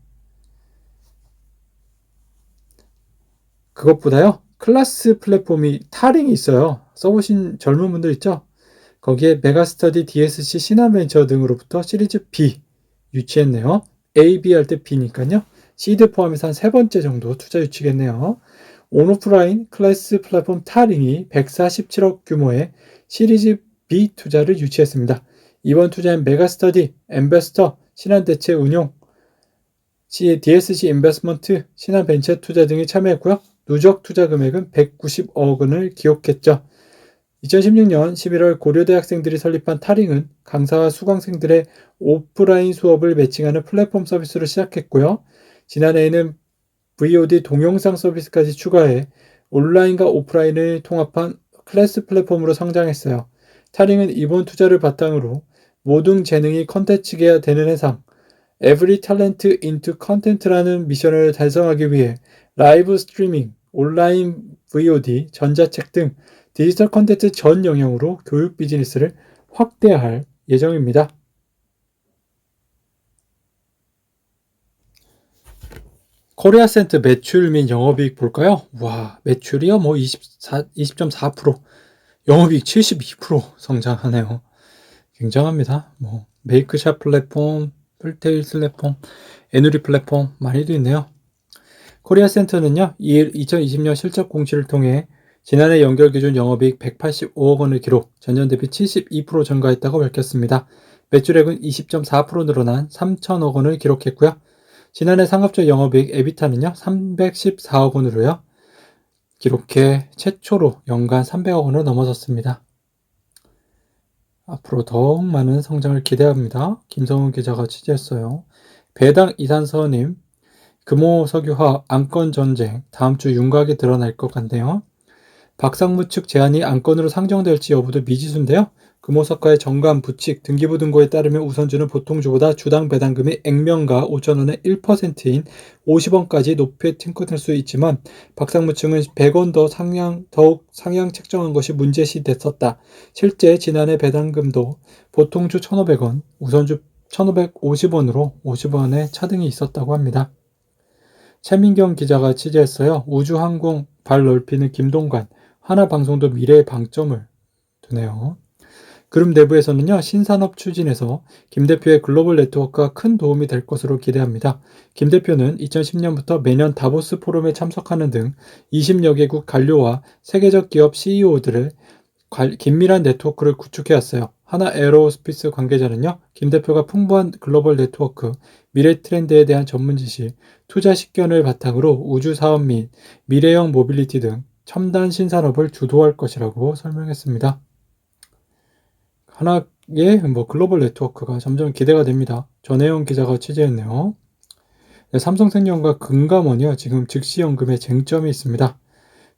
그것보다요. 클라스 플랫폼이 타링이 있어요. 써보신 젊은 분들 있죠? 거기에 메가스터디, DSC, 신한벤처 등으로부터 시리즈 B 유치했네요. A, B 할 때 B니까요. 시드 포함해서 한 3번째 정도 투자 유치겠네요. 온오프라인 클래스 플랫폼 타링이 147억 규모의 시리즈 B 투자를 유치했습니다. 이번 투자엔 메가스터디, 엠베스터, 신한대체 운용, DSC 인베스먼트, 신한벤처 투자 등이 참여했고요. 누적 투자 금액은 190억 원을 기록했죠. 2016년 11월 고려대 학생들이 설립한 타링은 강사와 수강생들의 오프라인 수업을 매칭하는 플랫폼 서비스로 시작했고요. 지난해에는 VOD 동영상 서비스까지 추가해 온라인과 오프라인을 통합한 클래스 플랫폼으로 성장했어요. 타링은 이번 투자를 바탕으로 모든 재능이 컨텐츠가 되는 해상 Every Talent into Content라는 미션을 달성하기 위해 라이브 스트리밍, 온라인 VOD, 전자책 등 디지털 콘텐츠 전 영역으로 교육 비즈니스를 확대할 예정입니다. 코리아센트 매출 및 영업이익 볼까요? 와, 매출이요? 20.4%, 영업이익 72% 성장하네요. 굉장합니다. 메이크샵 플랫폼, 풀테일 플랫폼, 에누리 플랫폼 많이도 있네요. 코리아센터는요, 2020년 실적 공시를 통해 지난해 연결 기준 영업이익 185억 원을 기록, 전년 대비 72% 증가했다고 밝혔습니다. 매출액은 20.4% 늘어난 3천억 원을 기록했고요. 지난해 상업적 영업이익 에비타는요, 314억 원으로요. 기록해 최초로 연간 300억 원을 넘어섰습니다. 앞으로 더욱 많은 성장을 기대합니다. 김성훈 기자가 취재했어요. 배당 이산서님, 금호석유화학 안건 전쟁 다음 주 윤곽이 드러날 것 같네요. 박상무 측 제안이 안건으로 상정될지 여부도 미지수인데요. 금호석가의 정관, 부칙, 등기부 등고에 따르면 우선주는 보통주보다 주당 배당금이 액면가 5,000원의 1%인 50원까지 높게 청구될 수 있지만 박상무 측은 100원 더욱 상향 책정한 것이 문제시 됐었다. 실제 지난해 배당금도 보통주 1,500원, 우선주 1,550원으로 50원의 차등이 있었다고 합니다. 최민경 기자가 취재했어요. 우주항공 발 넓히는 김동관, 하나방송도 미래의 방점을 두네요. 그룹 내부에서는요, 신산업 추진에서 김 대표의 글로벌 네트워크가 큰 도움이 될 것으로 기대합니다. 김 대표는 2010년부터 매년 다보스 포럼에 참석하는 등 20여 개국 관료와 세계적 기업 CEO들의 긴밀한 네트워크를 구축해왔어요. 하나 에어로스페이스 관계자는요, 김 대표가 풍부한 글로벌 네트워크, 미래 트렌드에 대한 전문 지식, 투자 식견을 바탕으로 우주 사업 및 미래형 모빌리티 등 첨단 신산업을 주도할 것이라고 설명했습니다. 하나의 글로벌 네트워크가 점점 기대가 됩니다. 전혜영 기자가 취재했네요. 네, 삼성생명과 금감원이요, 지금 즉시연금에 쟁점이 있습니다.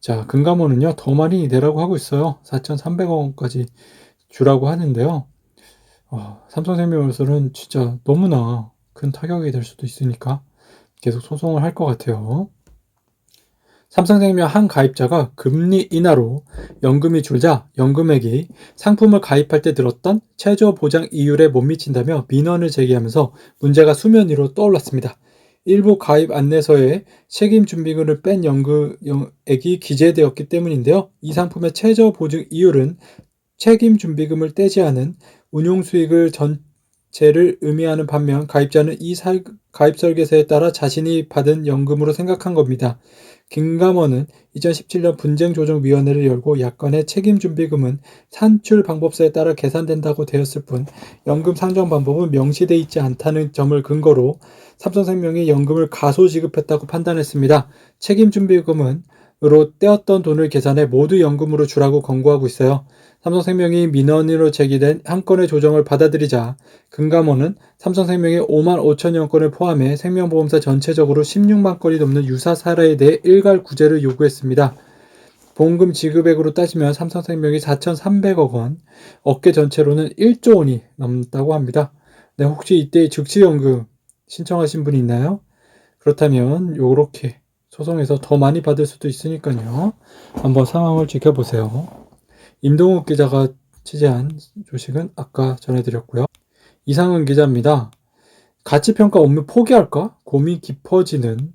자, 금감원은요, 더 많이 내라고 하고 있어요. 4,300억 원까지 주라고 하는데요. 삼성생명으로서는 진짜 너무나 큰 타격이 될 수도 있으니까 계속 소송을 할 것 같아요. 삼성생명 한 가입자가 금리 인하로 연금이 줄자 연금액이 상품을 가입할 때 들었던 최저 보장 이율에 못 미친다며 민원을 제기하면서 문제가 수면 위로 떠올랐습니다. 일부 가입 안내서에 책임 준비금을 뺀 연금액이 기재되었기 때문인데요. 이 상품의 최저 보증 이율은 책임 준비금을 떼지 않은 운용 수익을 전체를 의미하는 반면 가입자는 이 가입 설계서에 따라 자신이 받은 연금으로 생각한 겁니다. 금감원은 2017년 분쟁조정위원회를 열고 약관의 책임준비금은 산출 방법서에 따라 계산된다고 되었을 뿐 연금 상정 방법은 명시되어 있지 않다는 점을 근거로 삼성생명이 연금을 가소 지급했다고 판단했습니다. 책임준비금은 으로 떼었던 돈을 계산해 모두 연금으로 주라고 권고하고 있어요. 삼성생명이 민원으로 제기된 한 건의 조정을 받아들이자 금감원은 삼성생명의 5만 5천여 건을 포함해 생명보험사 전체적으로 16만 건이 넘는 유사 사례에 대해 일괄 구제를 요구했습니다. 보험금 지급액으로 따지면 삼성생명이 4,300억 원, 업계 전체로는 1조 원이 넘다고 합니다. 네, 혹시 이때 즉시연금 신청하신 분이 있나요? 그렇다면 요렇게 소송에서 더 많이 받을 수도 있으니까요. 한번 상황을 지켜보세요. 임동욱 기자가 취재한 소식은 아까 전해드렸고요. 이상은 기자입니다. 가치평가 업무 포기할까? 고민 깊어지는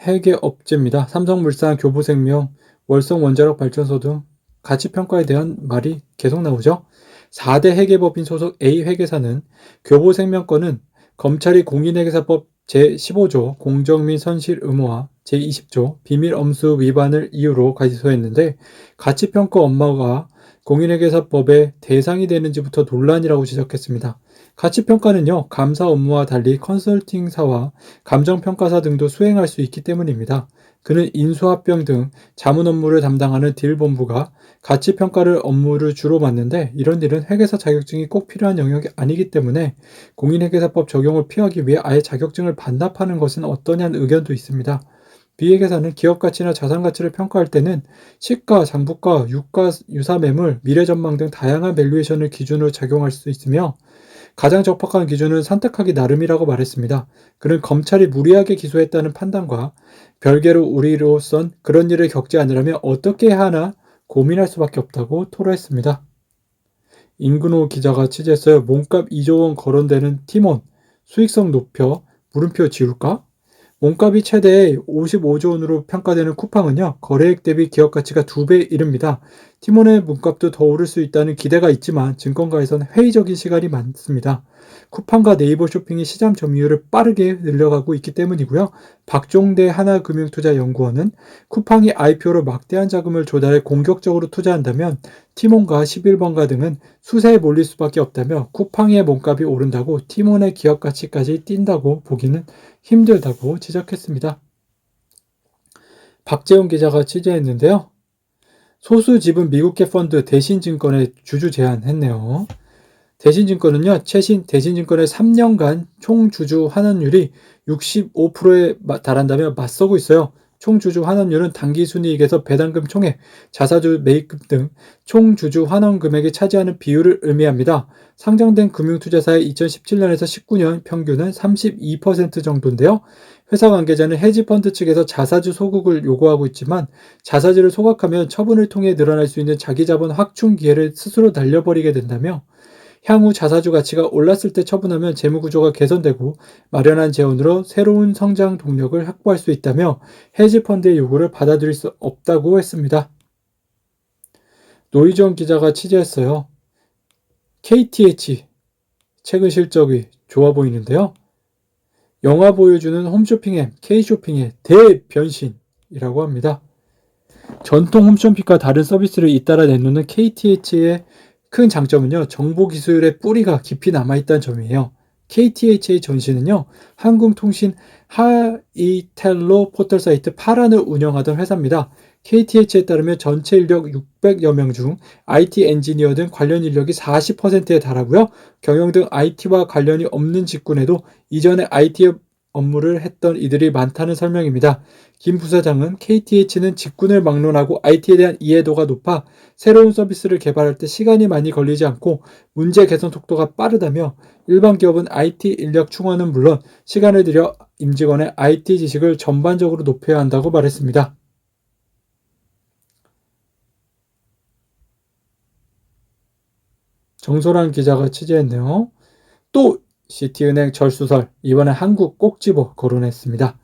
회계업체입니다. 삼성물산, 교보생명, 월성원자력 발전소 등 가치평가에 대한 말이 계속 나오죠. 4대 회계법인 소속 A회계사는 교보생명 건은 검찰이 공인회계사법 제15조 공정 및 선실 의무화, 제20조 비밀 엄수 위반을 이유로 기소했는데 가치평가 업무가 공인회계사법의 대상이 되는지부터 논란이라고 지적했습니다. 가치평가는요, 감사 업무와 달리 컨설팅사와 감정평가사 등도 수행할 수 있기 때문입니다. 그는 인수합병 등 자문 업무를 담당하는 딜본부가 가치평가를 업무를 주로 맡는데 이런 일은 회계사 자격증이 꼭 필요한 영역이 아니기 때문에 공인회계사법 적용을 피하기 위해 아예 자격증을 반납하는 것은 어떠냐는 의견도 있습니다. 비회계사는 기업가치나 자산가치를 평가할 때는 시가, 장부가, 유가, 유사매물, 미래전망 등 다양한 밸류에이션을 기준으로 작용할 수 있으며 가장 적합한 기준은 선택하기 나름이라고 말했습니다. 그는 검찰이 무리하게 기소했다는 판단과 별개로 우리로선 그런 일을 겪지 않으려면 어떻게 하나 고민할 수밖에 없다고 토로했습니다. 임근호 기자가 취재했어요. 몸값 2조 원 거론되는 팀원, 수익성 높여 물음표 지울까? 몸값이 최대 55조 원으로 평가되는 쿠팡은요, 거래액 대비 기업 가치가 2배에 이릅니다. 팀원의 몸값도 더 오를 수 있다는 기대가 있지만 증권가에선 회의적인 시간이 많습니다. 쿠팡과 네이버 쇼핑이 시장 점유율을 빠르게 늘려가고 있기 때문이고요. 박종대 하나금융투자연구원은 쿠팡이 IPO로 막대한 자금을 조달해 공격적으로 투자한다면 티몬과 11번가 등은 수세에 몰릴 수밖에 없다며 쿠팡의 몸값이 오른다고 티몬의 기업 가치까지 뛴다고 보기는 힘들다고 지적했습니다. 박재훈 기자가 취재했는데요. 소수 지분 미국계 펀드 대신증권에 주주 제한했네요. 대신증권은요, 최신 대신증권의 3년간 총 주주 환원율이 65%에 달한다며 맞서고 있어요. 총주주 환원율은 당기순이익에서 배당금 총액, 자사주 매입금 등 총주주 환원 금액이 차지하는 비율을 의미합니다. 상장된 금융투자사의 2017년에서 19년 평균은 32% 정도인데요. 회사 관계자는 헤지펀드 측에서 자사주 소각을 요구하고 있지만 자사주를 소각하면 처분을 통해 늘어날 수 있는 자기자본 확충 기회를 스스로 날려버리게 된다며 향후 자사주 가치가 올랐을 때 처분하면 재무구조가 개선되고 마련한 재원으로 새로운 성장 동력을 확보할 수 있다며 헤지펀드의 요구를 받아들일 수 없다고 했습니다. 노희정 기자가 취재했어요. KTH 최근 실적이 좋아 보이는데요. 영화 보여주는 홈쇼핑 앱 K쇼핑의 대변신이라고 합니다. 전통 홈쇼핑과 다른 서비스를 잇따라 내놓는 KTH의 큰 장점은요, 정보기술의 뿌리가 깊이 남아있다는 점이에요. KTH의 전신은요, 한국통신 하이텔로 포털 사이트 파란을 운영하던 회사입니다. KTH에 따르면 전체 인력 600여 명 중 IT 엔지니어 등 관련 인력이 40%에 달하고요. 경영 등 IT와 관련이 없는 직군에도 이전에 IT 업무를 했던 이들이 많다는 설명입니다. 김 부사장은 KTH는 직군을 막론하고 IT에 대한 이해도가 높아 새로운 서비스를 개발할 때 시간이 많이 걸리지 않고 문제 개선 속도가 빠르다며 일반 기업은 IT 인력 충원은 물론 시간을 들여 임직원의 IT 지식을 전반적으로 높여야 한다고 말했습니다. 정소란 기자가 취재했네요. 또 시티은행 철수설, 이번에 한국 꼭 집어 거론했습니다.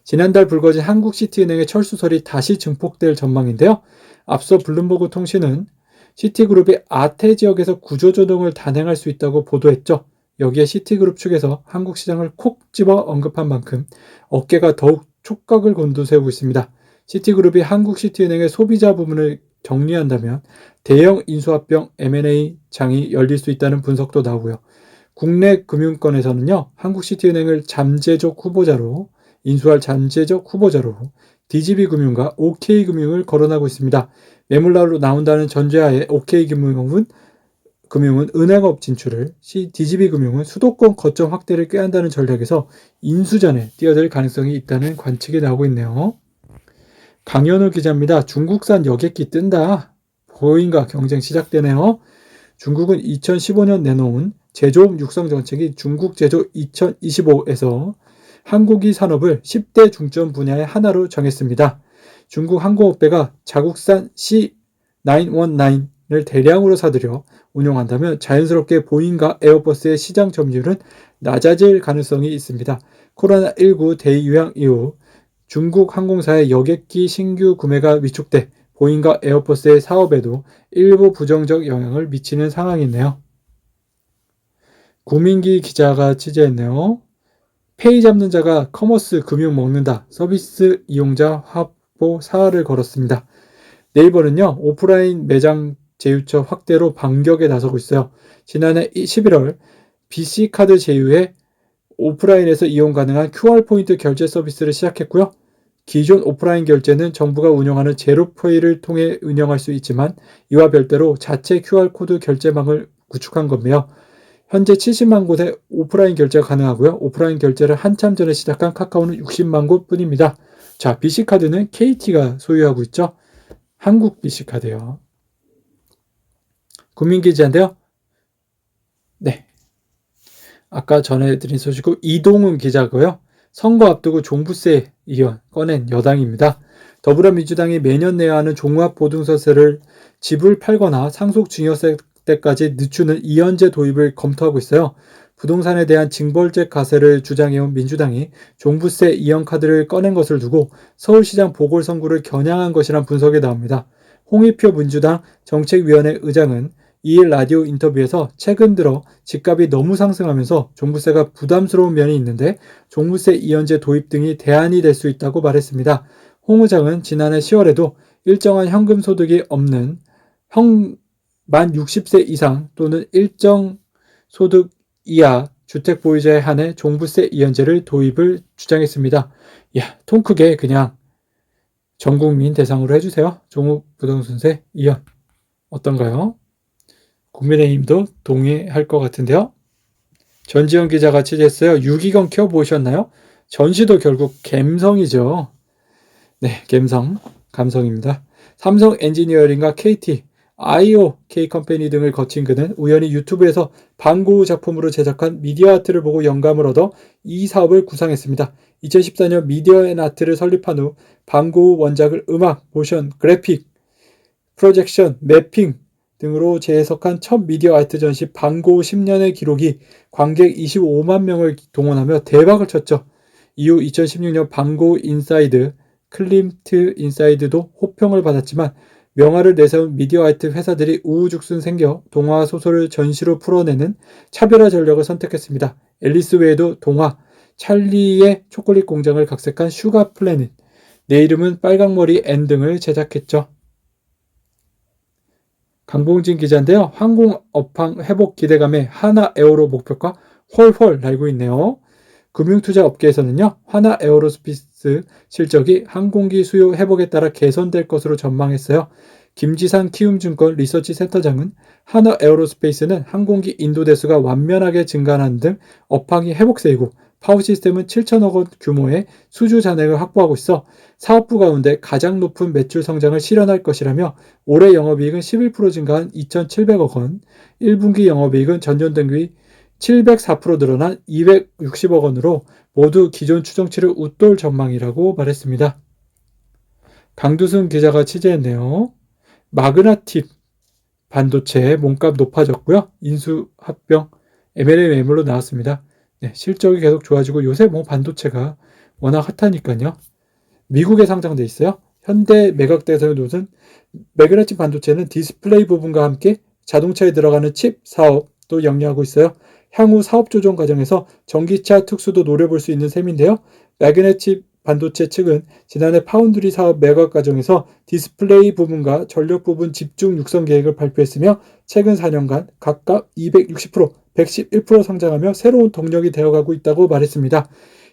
지난달 불거진 한국시티은행의 철수설이 다시 증폭될 전망인데요. 앞서 블룸버그 통신은 시티그룹이 아태 지역에서 구조조정을 단행할 수 있다고 보도했죠. 여기에 시티그룹 측에서 한국시장을 콕 집어 언급한 만큼 어깨가 더욱 촉각을 곤두세우고 있습니다. 시티그룹이 한국시티은행의 소비자 부문을 정리한다면 대형 인수합병 M&A 장이 열릴 수 있다는 분석도 나오고요. 국내 금융권에서는요, 한국시티은행을 인수할 잠재적 후보자로 DGB금융과 OK금융을 거론하고 있습니다. 매물로 나온다는 전제하에 OK금융은 은행업 진출을, DGB금융은 수도권 거점 확대를 꾀한다는 전략에서 인수전에 뛰어들 가능성이 있다는 관측이 나오고 있네요. 강현우 기자입니다. 중국산 여객기 뜬다. 보잉과 경쟁 시작되네요. 중국은 2015년 내놓은 제조업 육성 정책이 중국 제조 2025에서 항공기 산업을 10대 중점 분야의 하나로 정했습니다. 중국 항공업계가 자국산 C919을 대량으로 사들여 운용한다면 자연스럽게 보잉과 에어버스의 시장 점유율은 낮아질 가능성이 있습니다. 코로나19 대유행 이후 중국 항공사의 여객기 신규 구매가 위축돼 보잉과 에어버스의 사업에도 일부 부정적 영향을 미치는 상황이네요. 구민기 기자가 취재했네요. 페이 잡는 자가 커머스 금융 먹는다. 서비스 이용자 확보 사활을 걸었습니다. 네이버는요, 오프라인 매장 제휴처 확대로 반격에 나서고 있어요. 지난해 11월 BC카드 제휴에 오프라인에서 이용 가능한 QR포인트 결제 서비스를 시작했고요. 기존 오프라인 결제는 정부가 운영하는 제로페이를 통해 운영할 수 있지만 이와 별도로 자체 QR코드 결제망을 구축한 건데요. 현재 70만 곳에 오프라인 결제가 가능하고요. 오프라인 결제를 한참 전에 시작한 카카오는 60만 곳 뿐입니다. 자, BC카드는 KT가 소유하고 있죠. 한국 BC카드요. 국민기자인데요. 네. 아까 전해드린 소식은 이동훈 기자고요. 선거 앞두고 종부세 이연 꺼낸 여당입니다. 더불어민주당이 매년 내야 하는 종합보증서세를 집을 팔거나 상속증여세 때까지 늦추는 이연제 도입을 검토하고 있어요. 부동산에 대한 징벌적 과세를 주장해온 민주당이 종부세 이연 카드를 꺼낸 것을 두고 서울시장 보궐선거를 겨냥한 것이란 분석이 나옵니다. 홍익표 민주당 정책위원회 의장은 2일 라디오 인터뷰에서 최근 들어 집값이 너무 상승하면서 종부세가 부담스러운 면이 있는데 종부세 이연제 도입 등이 대안이 될 수 있다고 말했습니다. 홍 의장은 지난해 10월에도 일정한 현금 소득이 없는 만 60세 이상 또는 일정 소득 이하 주택 보유자에 한해 종부세 이연제를 도입을 주장했습니다. 통 크게 그냥 전 국민 대상으로 해주세요. 종부부동산세 이연 어떤가요? 국민의힘도 동의할 것 같은데요. 전지현 기자가 취재했어요. 유기견 키워보셨나요? 전시도 결국 갬성이죠. 네, 감성입니다. 삼성 엔지니어링과 KT, IOK 컴퍼니 등을 거친 그는 우연히 유튜브에서 방고우 작품으로 제작한 미디어 아트를 보고 영감을 얻어 이 사업을 구상했습니다. 2014년 미디어 앤 아트를 설립한 후 방고우 원작을 음악, 모션, 그래픽, 프로젝션, 매핑 등으로 재해석한 첫 미디어 아트 전시 방고우 10년의 기록이 관객 25만 명을 동원하며 대박을 쳤죠. 이후 2016년 방고우 인사이드, 클림트 인사이드도 호평을 받았지만 명화를 내세운 미디어 아트 회사들이 우후죽순 생겨 동화 소설을 전시로 풀어내는 차별화 전략을 선택했습니다. 앨리스 외에도 동화, 찰리의 초콜릿 공장을 각색한 슈가 플래닛, 내 이름은 빨강머리 앤 등을 제작했죠. 강봉진 기자인데요. 항공 업황 회복 기대감에 하나 에어로 목표가 훨훨 날고 있네요. 금융투자 업계에서는요, 하나 에어로스페이스 실적이 항공기 수요 회복에 따라 개선될 것으로 전망했어요. 김지산 키움증권 리서치 센터장은 하나 에어로스페이스는 항공기 인도 대수가 완면하게 증가하는 등 업황이 회복세이고 파워시스템은 7천억 원 규모의 수주 잔액을 확보하고 있어 사업부 가운데 가장 높은 매출 성장을 실현할 것이라며 올해 영업이익은 11% 증가한 2,700억 원, 1분기 영업이익은 전년 동기 704% 늘어난 260억 원으로 모두 기존 추정치를 웃돌 전망이라고 말했습니다. 강두순 기자가 취재했네요. 마그나팁 반도체 몸값 높아졌고요. 인수합병 M&A 매물로 나왔습니다. 네, 실적이 계속 좋아지고 요새 반도체가 워낙 핫하니까요. 미국에 상장돼 있어요. 현대 매각대에서 놓은 매그나칩 반도체는 디스플레이 부분과 함께 자동차에 들어가는 칩 사업도 영위하고 있어요. 향후 사업 조정 과정에서 전기차 특수도 노려볼 수 있는 셈인데요. 매그네칩 반도체 측은 지난해 파운드리 사업 매각 과정에서 디스플레이 부분과 전력 부분 집중 육성 계획을 발표했으며 최근 4년간 각각 260%, 111% 성장하며 새로운 동력이 되어가고 있다고 말했습니다.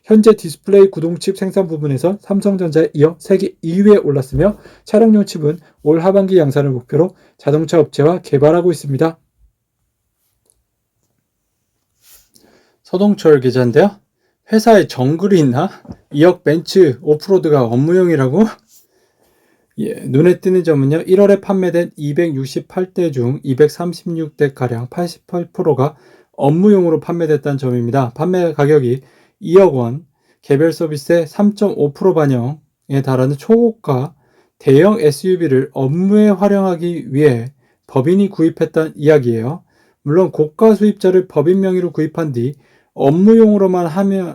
현재 디스플레이 구동칩 생산 부분에서 삼성전자에 이어 세계 2위에 올랐으며 차량용 칩은 올 하반기 양산을 목표로 자동차 업체와 개발하고 있습니다. 서동철 기자인데요. 회사에 정글이 있나? 2억 벤츠 오프로드가 업무용이라고? 예, 눈에 띄는 점은요. 1월에 판매된 268대 중 236대가량 88%가 업무용으로 판매됐다는 점입니다. 판매 가격이 2억 원, 개별 서비스의 3.5% 반영에 달하는 초고가 대형 SUV를 업무에 활용하기 위해 법인이 구입했다는 이야기예요. 물론 고가 수입자를 법인 명의로 구입한 뒤 업무용으로만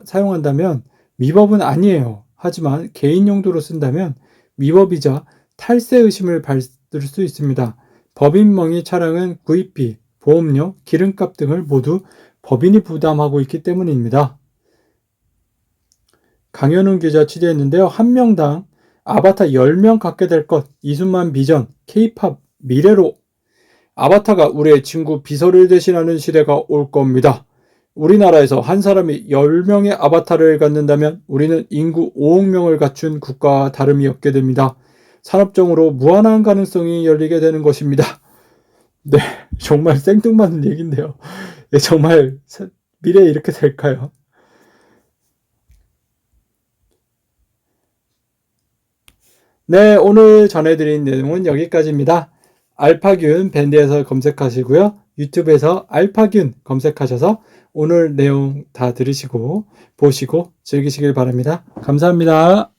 사용한다면 미법은 아니에요. 하지만 개인 용도로 쓴다면 미법이자 탈세 의심을 받을 수 있습니다. 법인 명의 차량은 구입비, 보험료, 기름값 등을 모두 법인이 부담하고 있기 때문입니다. 강현웅 기자 취재했는데요. 한 명당 아바타 10명 갖게 될 것, 이순만 비전, K-팝 미래로. 아바타가 우리의 친구 비서를 대신하는 시대가 올 겁니다. 우리나라에서 한 사람이 10명의 아바타를 갖는다면 우리는 인구 5억 명을 갖춘 국가와 다름이 없게 됩니다. 산업적으로 무한한 가능성이 열리게 되는 것입니다. 네, 정말 생뚱맞는 얘기인데요. 정말 미래에 이렇게 될까요? 네, 오늘 전해드린 내용은 여기까지입니다. 알파균 밴드에서 검색하시고요. 유튜브에서 알파균 검색하셔서 오늘 내용 다 들으시고 보시고 즐기시길 바랍니다. 감사합니다.